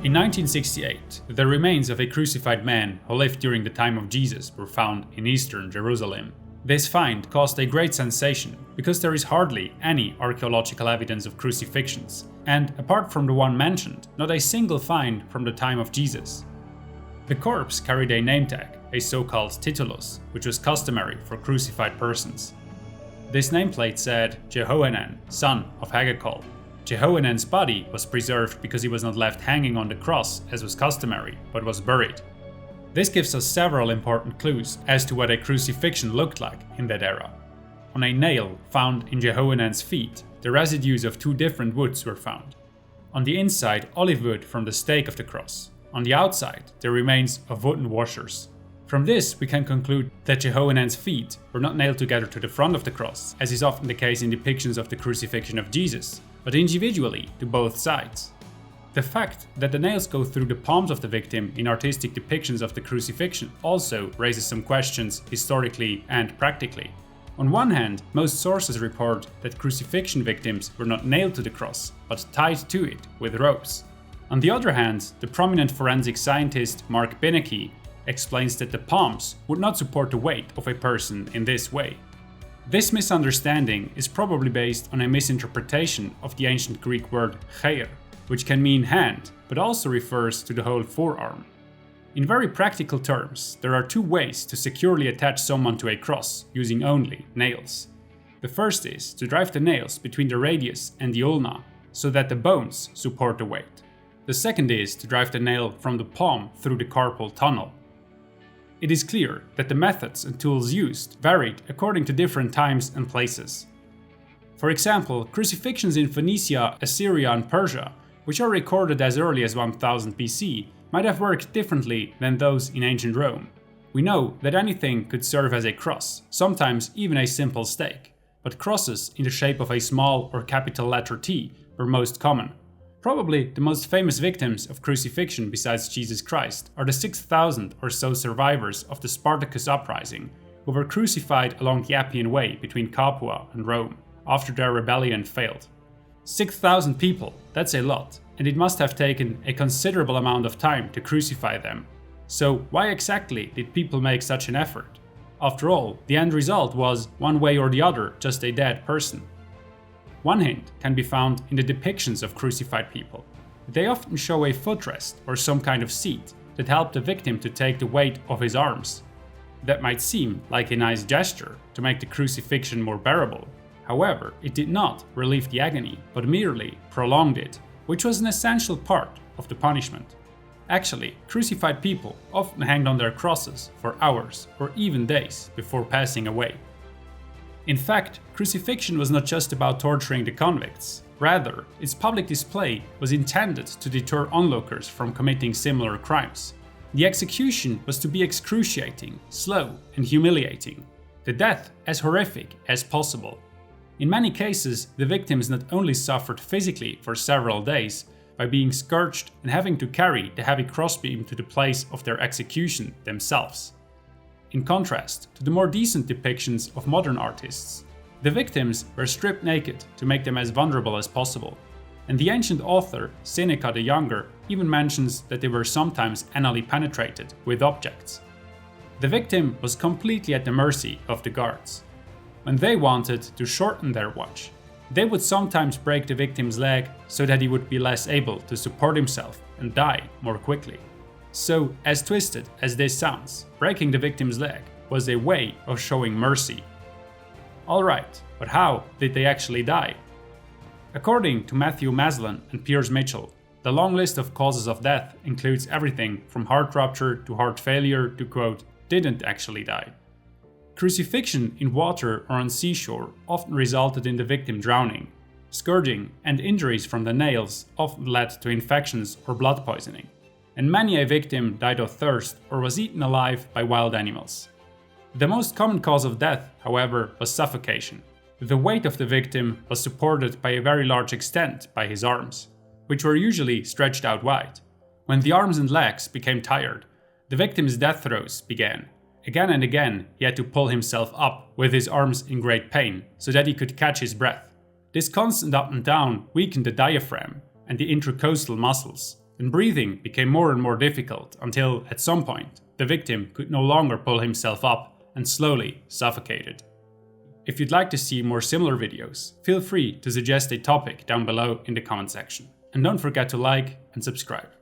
In 1968, the remains of a crucified man who lived during the time of Jesus were found in eastern Jerusalem. This find caused a great sensation because there is hardly any archaeological evidence of crucifixions, and apart from the one mentioned, not a single find from the time of Jesus. The corpse carried a name tag, a so-called titulus, which was customary for crucified persons. This nameplate said Jehohanan, son of Hagakol. Jehohanan's body was preserved because he was not left hanging on the cross as was customary, but was buried. This gives us several important clues as to what a crucifixion looked like in that era. On a nail found in Jehohanan's feet, the residues of two different woods were found. On the inside, olive wood from the stake of the cross. On the outside, the remains of wooden washers. From this, we can conclude that Jehohanan's feet were not nailed together to the front of the cross, as is often the case in depictions of the crucifixion of Jesus, but individually to both sides. The fact that the nails go through the palms of the victim in artistic depictions of the crucifixion also raises some questions historically and practically. On one hand, most sources report that crucifixion victims were not nailed to the cross, but tied to it with ropes. On the other hand, the prominent forensic scientist Mark Benecke explains that the palms would not support the weight of a person in this way. This misunderstanding is probably based on a misinterpretation of the ancient Greek word chair, which can mean hand, but also refers to the whole forearm. In very practical terms, there are two ways to securely attach someone to a cross using only nails. The first is to drive the nails between the radius and the ulna, so that the bones support the weight. The second is to drive the nail from the palm through the carpal tunnel. It is clear that the methods and tools used varied according to different times and places. For example, crucifixions in Phoenicia, Assyria and Persia, which are recorded as early as 1000 BC, might have worked differently than those in ancient Rome. We know that anything could serve as a cross, sometimes even a simple stake, but crosses in the shape of a small or capital letter T were most common. Probably the most famous victims of crucifixion besides Jesus Christ are the 6,000 or so survivors of the Spartacus uprising, who were crucified along the Appian Way between Capua and Rome, after their rebellion failed. 6,000 people, that's a lot, and it must have taken a considerable amount of time to crucify them. So why exactly did people make such an effort? After all, the end result was, one way or the other, just a dead person. One hint can be found in the depictions of crucified people. They often show a footrest or some kind of seat that helped the victim to take the weight of his arms. That might seem like a nice gesture to make the crucifixion more bearable. However, it did not relieve the agony, but merely prolonged it, which was an essential part of the punishment. Actually, crucified people often hanged on their crosses for hours or even days before passing away. In fact, crucifixion was not just about torturing the convicts. Rather, its public display was intended to deter onlookers from committing similar crimes. The execution was to be excruciating, slow, and humiliating. The death as horrific as possible. In many cases, the victims not only suffered physically for several days by being scourged and having to carry the heavy crossbeam to the place of their execution themselves. In contrast to the more decent depictions of modern artists, the victims were stripped naked to make them as vulnerable as possible, and the ancient author Seneca the Younger even mentions that they were sometimes anally penetrated with objects. The victim was completely at the mercy of the guards. When they wanted to shorten their watch, they would sometimes break the victim's leg so that he would be less able to support himself and die more quickly. So, as twisted as this sounds, breaking the victim's leg was a way of showing mercy. Alright, but how did they actually die? According to Matthew Maslin and Piers Mitchell, the long list of causes of death includes everything from heart rupture to heart failure to quote, didn't actually die. Crucifixion in water or on seashore often resulted in the victim drowning. Scourging and injuries from the nails often led to infections or blood poisoning. And many a victim died of thirst or was eaten alive by wild animals. The most common cause of death, however, was suffocation. The weight of the victim was supported by a very large extent by his arms, which were usually stretched out wide. When the arms and legs became tired, the victim's death throes began. Again and again, he had to pull himself up with his arms in great pain so that he could catch his breath. This constant up and down weakened the diaphragm and the intercostal muscles, and breathing became more and more difficult until, at some point, the victim could no longer pull himself up and slowly suffocated. If you'd like to see more similar videos, feel free to suggest a topic down below in the comment section. And don't forget to like and subscribe.